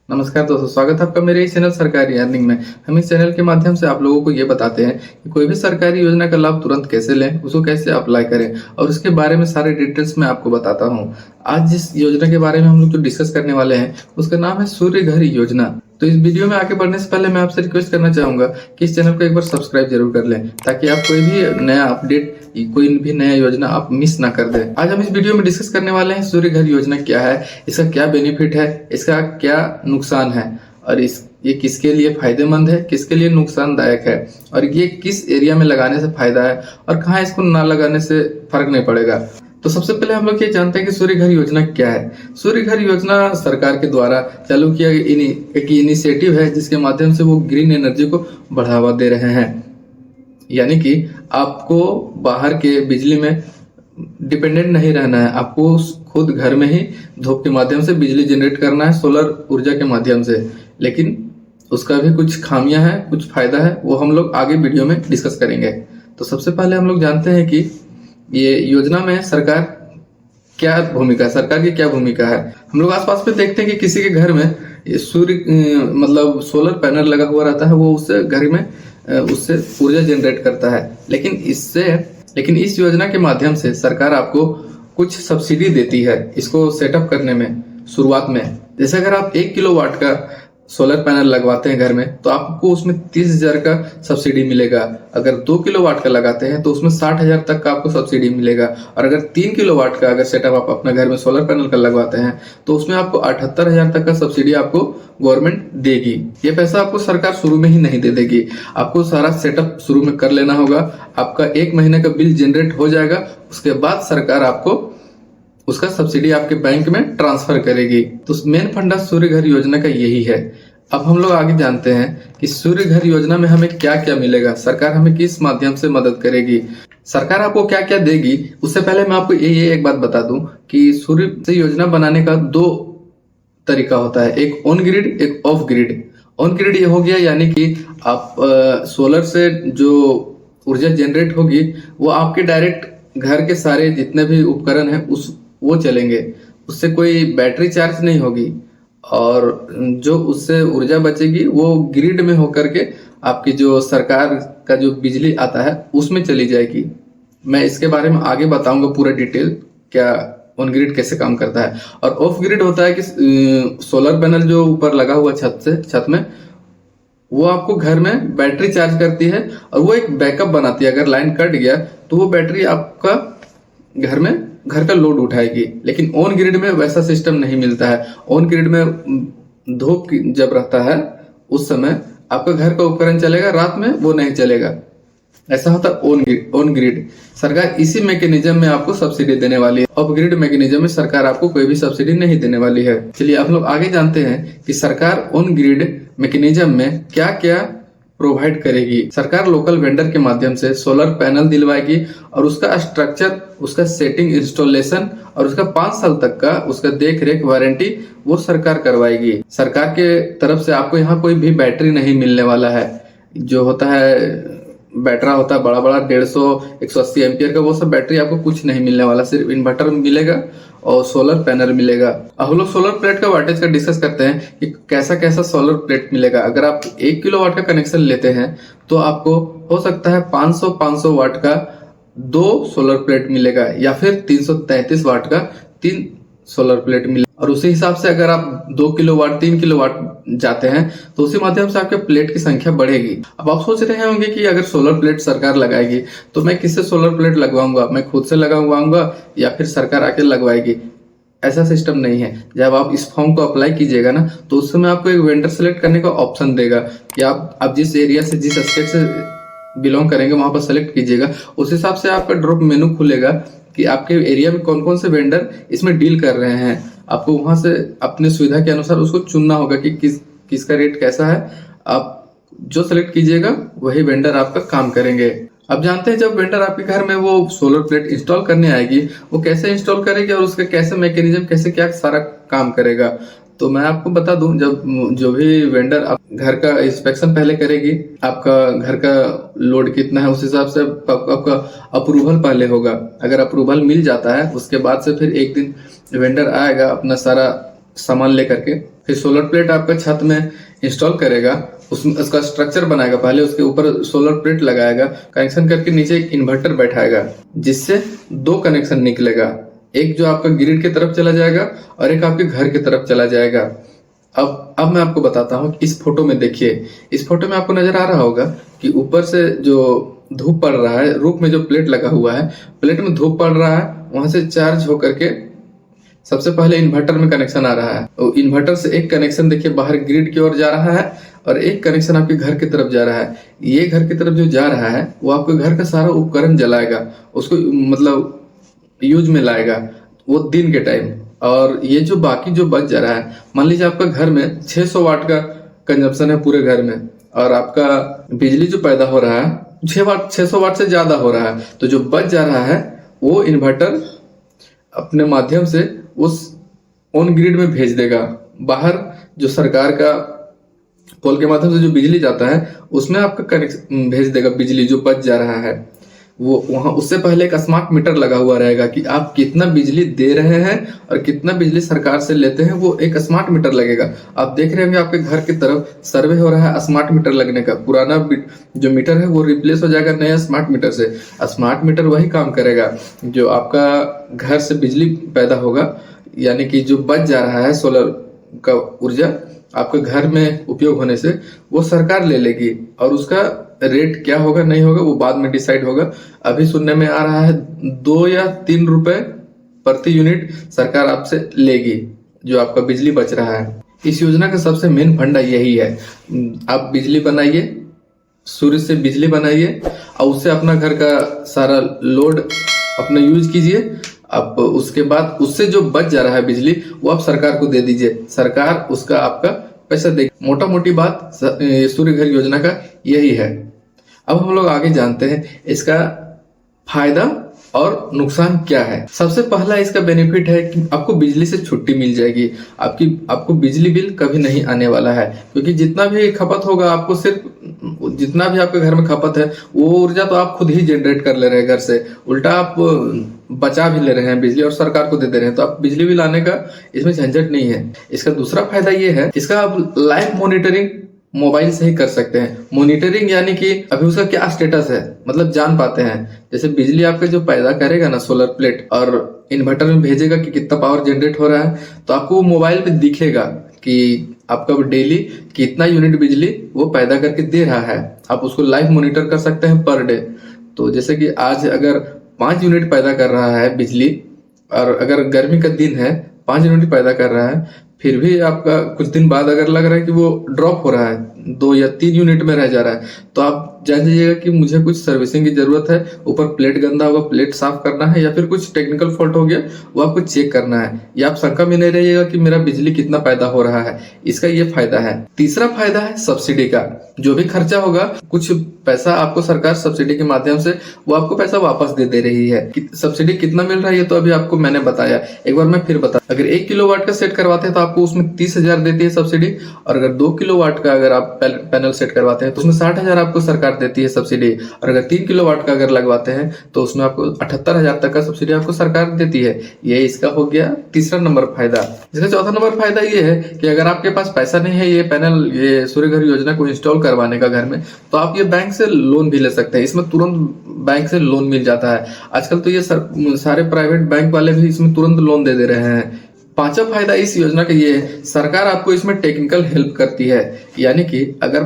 नमस्कार दोस्तों, स्वागत है आपका मेरे इस चैनल सरकारी अर्निंग में। हम इस चैनल के माध्यम से आप लोगों को ये बताते हैं कि कोई भी सरकारी योजना का लाभ तुरंत कैसे लें, उसको कैसे अप्लाई करें और उसके बारे में सारे डिटेल्स मैं आपको बताता हूँ। आज जिस योजना के बारे में हम लोग जो डिस्कस करने वाले हैं उसका नाम है सूर्य घर योजना। तो इस वीडियो में आगे बढ़ने से पहले मैं आपसे रिक्वेस्ट करना चाहूंगा कि इस चैनल को एक बार सब्सक्राइब जरूर कर लें, ताकि आप कोई भी नया अपडेट, कोई भी नया योजना आप मिस ना कर दें। आज हम इस वीडियो में डिस्कस करने वाले हैं सूर्य घर योजना क्या है, इसका क्या बेनिफिट है, इसका क्या नुकसान है और ये किसके लिए फायदेमंद है, किसके लिए नुकसानदायक है और ये किस एरिया में लगाने से फायदा है और कहाँ इसको ना लगाने से फर्क नहीं पड़ेगा। तो सबसे पहले हम लोग ये जानते हैं कि सूर्य घर योजना क्या है। सूर्य घर योजना सरकार के द्वारा चालू किया एक इनिशिएटिव है, जिसके माध्यम से वो ग्रीन एनर्जी को बढ़ावा दे रहे हैं। यानी कि आपको बाहर के बिजली में डिपेंडेंट नहीं रहना है, आपको खुद घर में ही धूप के माध्यम से बिजली जनरेट करना है, सोलर ऊर्जा के माध्यम से। लेकिन उसका भी कुछ खामियां हैं, कुछ फायदा है, वो हम लोग आगे वीडियो में डिस्कस करेंगे। तो सबसे पहले हम लोग जानते हैं कि ये योजना में सरकार की क्या भूमिका है। हम लोग आसपास में देखते हैं कि किसी के घर में मतलब सोलर पैनल लगा हुआ रहता है, वो उससे घर में उससे ऊर्जा जनरेट करता है। लेकिन इस योजना के माध्यम से सरकार आपको कुछ सब्सिडी देती है इसको सेटअप करने में शुरुआत में। जैसे अगर आप 1 किलोवाट का सोलर पैनल लगवाते हैं घर में, तो आपको उसमें 30,000 का सब्सिडी मिलेगा। अगर 2 किलोवाट का लगाते हैं तो उसमें 60,000 तक का आपको सब्सिडी मिलेगा। और अगर 3 किलोवाट का अगर सेटअप आप अपने घर में सोलर पैनल का लगवाते हैं तो उसमें आपको 78,000 तक का सब्सिडी आपको गवर्नमेंट देगी। ये पैसा आपको सरकार शुरू में ही नहीं दे देगी, आपको सारा सेटअप शुरू में कर लेना होगा। आपका 1 महीने का बिल जनरेट हो जाएगा, उसके बाद सरकार आपको उसका सब्सिडी आपके बैंक में ट्रांसफर करेगी। तो मेन फंडा सूर्य घर योजना का यही है। अब हम लोग आगे जानते हैं कि सूर्य घर योजना में हमें क्या क्या मिलेगा, सरकार हमें किस माध्यम से मदद करेगी, सरकार आपको क्या क्या देगी। उससे पहले मैं आपको ये एक बात बता दूं कि सूर्य से योजना बनाने का 2 तरीका होता है, एक ऑन ग्रिड, एक ऑफ ग्रिड। ऑन ग्रिड ये हो गया, यानी कि आप सोलर से जो ऊर्जा जनरेट होगी वो आपके डायरेक्ट घर के सारे जितने भी उपकरण हैं वो चलेंगे, उससे कोई बैटरी चार्ज नहीं होगी और जो उससे ऊर्जा बचेगी वो ग्रिड में होकर के आपकी जो सरकार का जो बिजली आता है उसमें चली जाएगी। मैं इसके बारे में आगे बताऊंगा पूरा डिटेल, क्या ऑन ग्रिड कैसे काम करता है। और ऑफ ग्रिड होता है कि सोलर पैनल जो ऊपर लगा हुआ छत में, वो आपको घर में बैटरी चार्ज करती है और वो एक बैकअप बनाती है। अगर लाइन कट गया तो वो बैटरी आपका घर का लोड उठाएगी। लेकिन ऑन ग्रिड में वैसा सिस्टम नहीं मिलता है। ऑन ग्रिड में धूप जब रहता है उस समय आपका घर का उपकरण चलेगा, रात में वो नहीं चलेगा। ऐसा होता है ऑन ग्रिड। सरकार इसी मैकेनिज्म में आपको सब्सिडी देने वाली है। ऑफ ग्रिड मैकेनिज्म में सरकार आपको कोई भी सब्सिडी नहीं देने वाली है। चलिए आप लोग आगे जानते हैं कि सरकार ऑन ग्रिड मैकेनिज्म में क्या क्या प्रोवाइड करेगी। सरकार लोकल वेंडर के माध्यम से सोलर पैनल दिलवाएगी और उसका स्ट्रक्चर, उसका सेटिंग, इंस्टॉलेशन और उसका 5 साल तक का उसका देख रेख वारंटी वो सरकार करवाएगी। सरकार के तरफ से आपको यहाँ कोई भी बैटरी नहीं मिलने वाला है। जो होता है बैटरा होता है बड़ा बड़ा 150 180 एम्पियर का, वो सब बैटरी आपको कुछ नहीं मिलने वाला। सिर्फ इन्वर्टर मिलेगा और सोलर पैनल मिलेगा। अब हम लोग सोलर प्लेट का वाटेज का डिस्कस करते हैं कि कैसा कैसा सोलर प्लेट मिलेगा। अगर आप 1 किलोवाट का कनेक्शन लेते हैं तो आपको हो सकता है 500 वाट का 2 सोलर प्लेट मिलेगा, या फिर 333 वाट का 3 सोलर प्लेट मिलेगा। और उसी हिसाब से अगर आप 2 किलोवाट 3 किलोवाट जाते हैं तो उसी माध्यम से आपके प्लेट की संख्या बढ़ेगी। अब आप सोच रहे होंगे कि अगर सोलर प्लेट सरकार लगाएगी तो मैं किससे सोलर प्लेट लगवाऊंगा, मैं खुद से लगवाऊंगा या फिर सरकार आके लगवाएगी। ऐसा सिस्टम नहीं है। जब आप इस फॉर्म को अप्लाई कीजिएगा ना, तो उस समय आपको एक वेंडर सेलेक्ट करने का ऑप्शन देगा कि आप जिस एरिया से, जिस स्टेट से बिलोंग करेंगे वहां पर सेलेक्ट कीजिएगा। उस हिसाब से आपका ड्रॉप मेनू खुलेगा कि आपके एरिया में कौन कौन से वेंडर इसमें डील कर रहे हैं। आपको वहां से अपनी सुविधा के अनुसार उसको चुनना होगा कि किसका रेट कैसा है। आप जो सेलेक्ट कीजिएगा वही वेंडर आपका काम करेंगे। अब जानते हैं जब वेंडर आपके घर में वो सोलर प्लेट इंस्टॉल करने आएगी, वो कैसे इंस्टॉल करेगी और उसका कैसे मैकेनिज्म, कैसे क्या सारा काम करेगा। तो मैं आपको बता दूं, जब जो भी वेंडर आप घर का इंस्पेक्शन पहले करेगी, आपका घर का लोड कितना है उस हिसाब से आपका अप्रूवल पहले होगा। अगर अप्रूवल मिल जाता है उसके बाद से फिर एक दिन वेंडर आएगा अपना सारा सामान लेकर के फिर सोलर प्लेट आपका छत में इंस्टॉल करेगा, उसमें उसका स्ट्रक्चर बनाएगा, पहले उसके ऊपर सोलर प्लेट लगाएगा, कनेक्शन करके नीचे एक इन्वर्टर बैठाएगा, जिससे दो कनेक्शन निकलेगा, एक जो आपका ग्रिड की तरफ चला जाएगा और एक आपके घर की तरफ चला जाएगा। अब मैं आपको बताता हूँ, इस फोटो में देखिए, इस फोटो में आपको नजर आ रहा होगा कि ऊपर से जो धूप पड़ रहा है, रूफ में जो प्लेट लगा हुआ है, प्लेट में धूप पड़ रहा है, वहां से चार्ज होकर के सबसे पहले इन्वर्टर में कनेक्शन आ रहा है। और इन्वर्टर से एक कनेक्शन देखिए बाहर ग्रिड की ओर जा रहा है और एक कनेक्शन आपके घर की तरफ जा रहा है। ये घर की तरफ जो जा रहा है वो आपके घर का सारा उपकरण जलाएगा, उसको मतलब यूज में लाएगा वो दिन के टाइम। और ये जो बाकी जो बच जा रहा है, मान लीजिए आपका घर में 600 वाट का कंजप्शन है पूरे घर में, और आपका बिजली जो पैदा हो रहा है 600 वाट से ज्यादा हो रहा है, तो जो बच जा रहा है वो इन्वर्टर अपने माध्यम से उस ऑन ग्रिड में भेज देगा। बाहर जो सरकार का पोल के माध्यम से जो बिजली जाता है उसमें आपका कनेक्शन भेज देगा, बिजली जो बच जा रहा है वो वहां। उससे पहले एक स्मार्ट मीटर लगा हुआ रहेगा कि आप कितना बिजली दे रहे हैं और कितना बिजली सरकार से लेते हैं, वो एक स्मार्ट मीटर लगेगा। आप देख रहे होंगे आपके घर की तरफ सर्वे हो रहा है स्मार्ट मीटर लगने का, पुराना जो मीटर है वो रिप्लेस हो जाएगा नया स्मार्ट मीटर से। स्मार्ट मीटर वही काम करेगा, जो आपका घर से बिजली पैदा होगा, यानी कि जो बच जा रहा है सोलर का ऊर्जा आपके घर में उपयोग होने से, वो सरकार ले लेगी, और उसका रेट क्या होगा नहीं होगा वो बाद में डिसाइड होगा। अभी सुनने में आ रहा है 2 या 3 रुपए प्रति यूनिट सरकार आपसे लेगी जो आपका बिजली बच रहा है। इस योजना का सबसे मेन फंडा यही है, आप बिजली बनाइए, सूर्य से बिजली बनाइए और उससे अपना घर का सारा लोड अपना यूज कीजिए। आप उसके बाद उससे जो बच जा रहा है बिजली वो आप सरकार को दे दीजिए, सरकार उसका आपका पैसा देगी। मोटा मोटी बात सूर्य घर योजना का यही है। अब हम लोग आगे जानते हैं इसका फायदा और नुकसान क्या है। सबसे पहला इसका बेनिफिट है कि आपको बिजली से छुट्टी मिल जाएगी, आपको बिजली बिल कभी नहीं आने वाला है, क्योंकि जितना भी खपत होगा आपको सिर्फ जितना भी आपके घर में खपत है वो ऊर्जा तो आप खुद ही जनरेट कर ले रहे हैं घर से, उल्टा आप बचा भी ले रहे हैं बिजली और सरकार को दे दे रहे हैं, तो आप बिजली बिल आने का इसमें झंझट नहीं है। इसका दूसरा फायदा ये है, इसका आप लाइव मॉनिटरिंग मोबाइल से ही कर सकते हैं। मॉनिटरिंग यानी कि अभी उसका क्या स्टेटस है मतलब जान पाते हैं। जैसे बिजली आपका जो पैदा करेगा ना सोलर प्लेट और इन्वर्टर में भेजेगा कि कितना पावर जनरेट हो रहा है, तो आपको वो मोबाइल पे दिखेगा कि आपका डेली कितना यूनिट बिजली वो पैदा करके दे रहा है। आप उसको लाइव मॉनिटर कर सकते हैं पर डे। तो जैसे कि आज अगर 5 यूनिट पैदा कर रहा है बिजली, और अगर गर्मी का दिन है 5 यूनिट पैदा कर रहा है, फिर भी आपका कुछ दिन बाद अगर लग रहा है कि वो ड्रॉप हो रहा है, 2 या 3 यूनिट में रह जा रहा है, तो आप जान जाइएगा कि मुझे कुछ सर्विसिंग की जरूरत है, ऊपर प्लेट गंदा होगा, प्लेट साफ करना है, या फिर कुछ टेक्निकल फॉल्ट हो गया वो आपको चेक करना है। या आप शंका में नहीं रहिएगा कि मेरा बिजली कितना पैदा हो रहा है। इसका ये फायदा है। तीसरा फायदा है सब्सिडी का। जो भी खर्चा होगा कुछ पैसा आपको सरकार सब्सिडी के माध्यम से वो आपको पैसा वापस दे रही है। सब्सिडी कितना मिल रहा है ये तो अभी आपको मैंने बताया, एक बार मैं फिर बता। अगर 1 किलोवाट का सेट करवाते हैं तो आपको उसमें 30,000 देती है सब्सिडी, और अगर 2 किलोवाट का अगर आप पैनल सेट करवाते हैं तो उसमें 60,000 आपको सरकार देती है सब्सिडी, और अगर 3 किलोवाट का अगर लगवाते हैं तो उसमें आपको 78,000 तक का सब्सिडी आपको सरकार देती है। ये इसका हो गया तीसरा नंबर फायदा। इसका चौथा नंबर फायदा ये है कि अगर आपके पास पैसा नहीं है ये पैनल, ये सूर्य घर योजना को इंस्टॉल करवाने का घर में, तो आप ये बैंक से लोन भी ले सकते हैं। इसमें तुरंत बैंक से लोन मिल जाता है। आजकल तो ये सारे प्राइवेट बैंक वाले भी इसमें तुरंत लोन दे रहे हैं। पांचवा फायदा इस योजना का ये है, सरकार आपको इसमें टेक्निकल हेल्प करती है। यानी कि अगर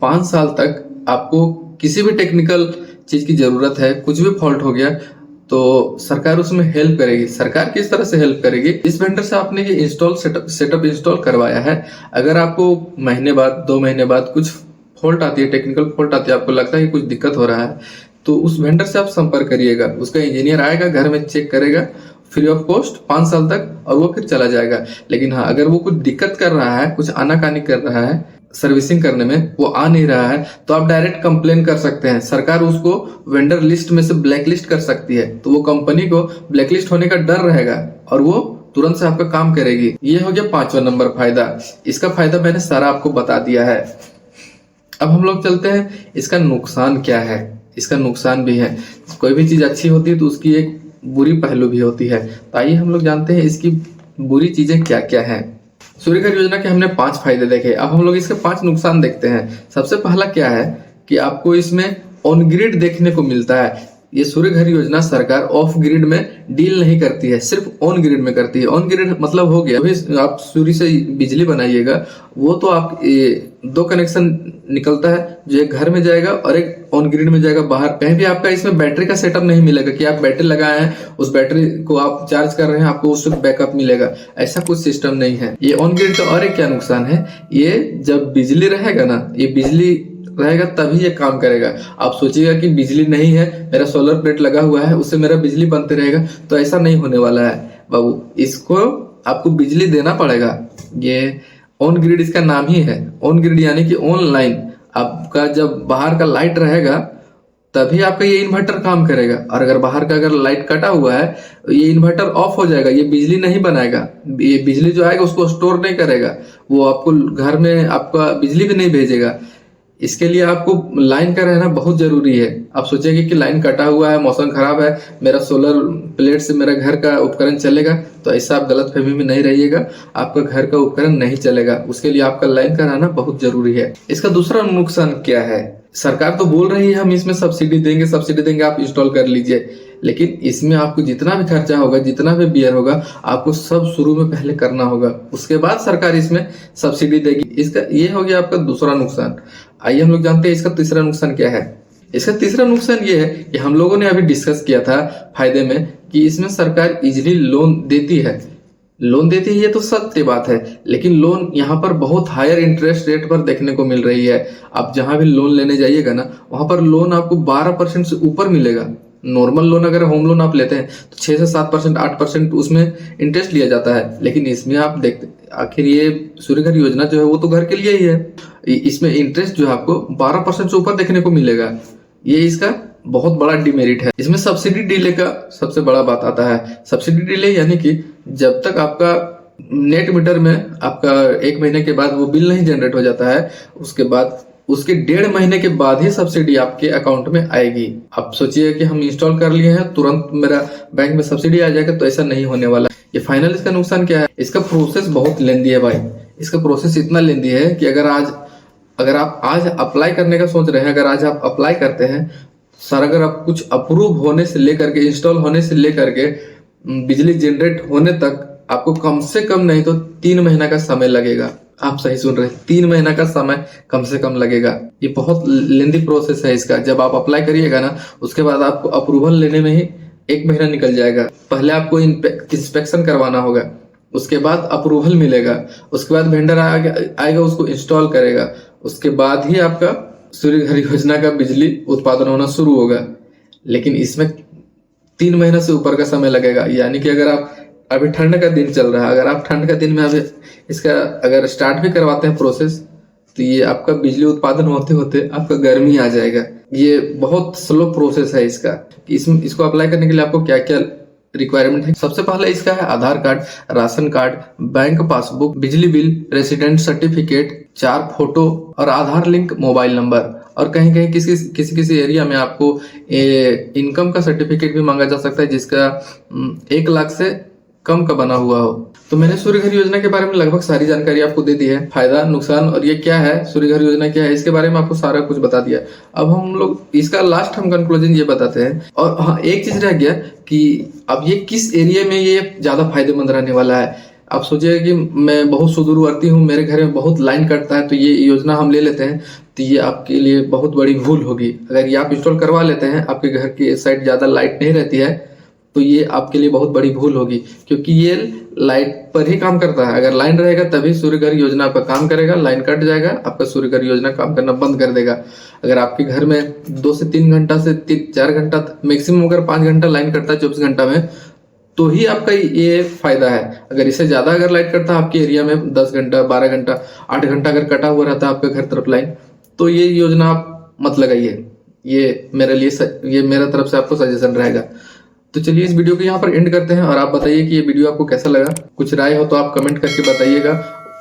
5 साल तक आपको किसी भी टेक्निकल चीज की जरूरत है, कुछ भी फॉल्ट हो गया, तो सरकार उसमें हेल्प करेगी। सरकार किस तरह से हेल्प करेगी, इस वेंडर से आपने ये सेटअप इंस्टॉल करवाया है, अगर आपको महीने बाद 2 महीने बाद कुछ फॉल्ट आती है, टेक्निकल फॉल्ट आती है, आपको लगता है कि कुछ दिक्कत हो रहा है, तो उस वेंडर से आप संपर्क करिएगा। उसका इंजीनियर आएगा, घर में चेक करेगा फ्री ऑफ कॉस्ट 5 साल तक, और वो फिर चला जाएगा। लेकिन हाँ, अगर वो कुछ दिक्कत कर रहा है, कुछ आनाकानी कर रहा है सर्विसिंग करने में, वो आ नहीं रहा है, तो आप डायरेक्ट कंप्लेन कर सकते हैं। सरकार उसको वेंडर लिस्ट में से ब्लैक लिस्ट कर सकती है, तो वो कंपनी को ब्लैक लिस्ट होने का डर रहेगा और वो तुरंत से आपका काम करेगी। ये हो गया 5वां नंबर फायदा। इसका फायदा मैंने सारा आपको बता दिया है। अब हम लोग चलते हैं इसका नुकसान क्या है। इसका नुकसान भी है, कोई भी चीज अच्छी होती है तो उसकी एक बुरी पहलू भी होती है। तो आइए हम लोग जानते हैं इसकी बुरी चीजें क्या क्या है। सूर्य घर योजना के हमने 5 फायदे देखे, अब हम लोग इसके 5 नुकसान देखते हैं। सबसे पहला क्या है कि आपको इसमें ऑन ग्रिड देखने को मिलता है। ये सूर्य घर योजना सरकार ऑफ ग्रिड में डील नहीं करती है, सिर्फ ऑन ग्रिड में करती है। ऑन ग्रिड मतलब हो गया अभी आप सूर्य से बिजली बनाइएगा, वो तो आप 2 कनेक्शन निकलता है, जो एक घर में जाएगा और एक ऑन ग्रिड में जाएगा बाहर। कहीं भी आपका इसमें बैटरी का सेटअप नहीं मिलेगा कि आप बैटरी लगाए हैं, उस बैटरी को आप चार्ज कर रहे हैं, आपको उससे बैकअप मिलेगा, ऐसा कुछ सिस्टम नहीं है। ये ऑन ग्रिड का और एक क्या नुकसान है, ये जब बिजली रहेगा ना, ये बिजली रहेगा तभी ये काम करेगा। आप सोचिएगा कि बिजली नहीं है, मेरा सोलर प्लेट लगा हुआ है, उससे मेरा बिजली बनते रहेगा, तो ऐसा नहीं होने वाला है बाबू। इसको आपको बिजली देना पड़ेगा। ये ऑन ग्रिड इसका नाम ही है, ऑन ग्रिड यानी कि ऑनलाइन। आपका जब बाहर का लाइट रहेगा तभी आपका ये इन्वर्टर काम करेगा, और अगर बाहर का अगर लाइट कटा हुआ है ये इन्वर्टर ऑफ हो जाएगा, ये बिजली नहीं बनाएगा। ये बिजली जो आएगा उसको स्टोर नहीं करेगा, वो आपको घर में आपका बिजली भी नहीं भेजेगा। इसके लिए आपको लाइन का रहना बहुत जरूरी है। आप सोचेंगे कि लाइन कटा हुआ है, मौसम खराब है, मेरा सोलर प्लेट से मेरा घर का उपकरण चलेगा, तो ऐसा आप गलत फहमी में नहीं रहिएगा। आपका घर का उपकरण नहीं चलेगा, उसके लिए आपका लाइन का रहना बहुत जरूरी है। इसका दूसरा नुकसान क्या है, सरकार तो बोल रही है हम इसमें सब्सिडी देंगे, आप इंस्टॉल कर लीजिए, लेकिन इसमें आपको जितना भी खर्चा होगा, जितना भी बियर होगा, आपको सब शुरू में पहले करना होगा, उसके बाद सरकार इसमें सब्सिडी देगी। इसका ये हो गया आपका दूसरा नुकसान। आइए हम लोग जानते हैं इसका तीसरा नुकसान क्या है। इसका तीसरा नुकसान ये है कि हम लोगों ने अभी डिस्कस किया था फायदे में कि इसमें सरकार इजीली लोन देती है। ये तो सत्य बात है, लेकिन लोन यहाँ पर बहुत हायर इंटरेस्ट रेट पर देखने को मिल रही है। आप जहां भी लोन लेने जाइएगा ना, वहां पर लोन आपको 12% से ऊपर मिलेगा। नॉर्मल लोन अगर होम लोन आप लेते हैं तो 6 से 7%, 8% उसमें इंटरेस्ट लिया जाता है, लेकिन इसमें आप देखते आखिर ये सूर्य घर योजना जो है वो तो घर के लिए ही है। इसमें इंटरेस्ट जो है आपको 12% से ऊपर देखने को मिलेगा। ये इसका बहुत बड़ा डिमेरिट है। इसमें सब्सिडी डिले का सबसे बड़ा बात आता है। सब्सिडी डिले यानी कि जब तक आपका नेट मीटर में आपका 1 महीने के बाद वो बिल नहीं जनरेट हो जाता है, उसके बाद उसके 1.5 महीने के बाद ही सब्सिडी आपके अकाउंट में आएगी। आप सोचिए कि हम इंस्टॉल कर लिए हैं, तुरंत मेरा बैंक में सब्सिडी आ जाएगा, तो ऐसा नहीं होने वाला। ये फाइनल इसका नुकसान क्या है, इसका प्रोसेस बहुत लेंदी है भाई। इसका प्रोसेस इतना लेंदी है कि अगर आप आज अप्लाई करने का सोच रहे हैं, अगर आज आप अप्लाई करते हैं सर, अगर आप कुछ अप्रूव होने से लेकर के, इंस्टॉल होने से लेकर के बिजली जनरेट होने तक आपको कम से कम नहीं तो 3 महीना का समय लगेगा। आप सही सुन रहे हैं, 3 महीना का समय कम से कम लगेगा। ये बहुत लेंदी प्रोसेस है इसका। जब आप अप्लाई करिएगा ना, उसके बाद आपको अप्रूवल लेने में ही 1 महीना निकल जाएगा। पहले आपको इंस्पेक्शन करवाना होगा, उसके बाद अप्रूवल मिलेगा, उसके बाद वेंडर आएगा उसको इंस्टॉल करेगा, उसके बाद ही आपका सूर्य घर योजना का बिजली उत्पादन होना शुरू होगा। लेकिन इसमें 3 महीना से ऊपर का समय लगेगा। यानी कि अगर आप अभी ठंड का दिन चल रहा है, अगर आप ठंड का दिन में अभी इसका अगर स्टार्ट भी करवाते हैं प्रोसेस, तो ये आपका बिजली उत्पादन होते होते आपका गर्मी आ जाएगा। ये बहुत स्लो प्रोसेस है इसका। इसको अप्लाई करने के लिए आपको क्या क्या रिक्वायरमेंट है। सबसे पहले इसका है Aadhaar card, ration card, bank passbook, बिजली बिल, रेसिडेंट सर्टिफिकेट, 4 फोटो और आधार लिंक मोबाइल नंबर। और कहीं कहीं किसी एरिया में आपको इनकम का सर्टिफिकेट भी मांगा जा सकता है, जिसका 1 लाख से कम का बना हुआ हो। तो मैंने सूर्य घर योजना के बारे में लगभग सारी जानकारी आपको दे दी है, फायदा, नुकसान और ये क्या है, सूर्य घर योजना क्या है, इसके बारे में आपको सारा कुछ बता दिया। अब हम लोग इसका लास्ट हम कंक्लूजन ये बताते हैं। और हाँ, एक चीज रह गया कि अब ये किस एरिया में ये ज्यादा फायदेमंद रहने वाला है। आप सोचिए कि मैं बहुत सुदूरवर्ती हूँ, मेरे घर में बहुत लाइन कटता है, तो ये योजना हम ले लेते हैं, तो ये आपके लिए बहुत बड़ी भूल होगी। अगर ये आप इंस्टॉल करवा लेते हैं, आपके घर की साइड ज्यादा लाइट नहीं रहती है, तो ये आपके लिए बहुत बड़ी भूल होगी, क्योंकि ये लाइट पर ही काम करता है। अगर लाइन रहेगा तभी सूर्य घर योजना आपका काम करेगा, लाइन कट जाएगा आपका सूर्य घर योजना काम करना बंद कर देगा। अगर आपके घर में 2 से 3 घंटा से 4 घंटा मैक्सिमम अगर 5 घंटा लाइन कटता है 24 घंटा में, तो ही आपका ये फायदा है। अगर इससे ज्यादा अगर लाइट कटता है आपके एरिया में 10 घंटा, 12 घंटा, 8 घंटा अगर कटा हुआ रहता है आपके घर तरफ लाइन, तो ये योजना आप मत लगाइए। ये मेरा तरफ से आपको सजेशन रहेगा। तो चलिए इस वीडियो को यहाँ पर एंड करते हैं, और आप बताइए कि ये वीडियो आपको कैसा लगा। कुछ राय हो तो आप कमेंट करके बताइएगा,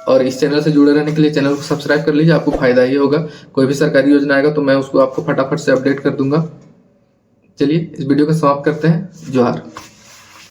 और इस चैनल से जुड़े रहने के लिए चैनल को सब्सक्राइब कर लीजिए, आपको फायदा ही होगा। कोई भी सरकारी योजना आएगा तो मैं उसको आपको फटाफट से अपडेट कर दूंगा। चलिए इस वीडियो को समाप्त करते हैं। जोहार।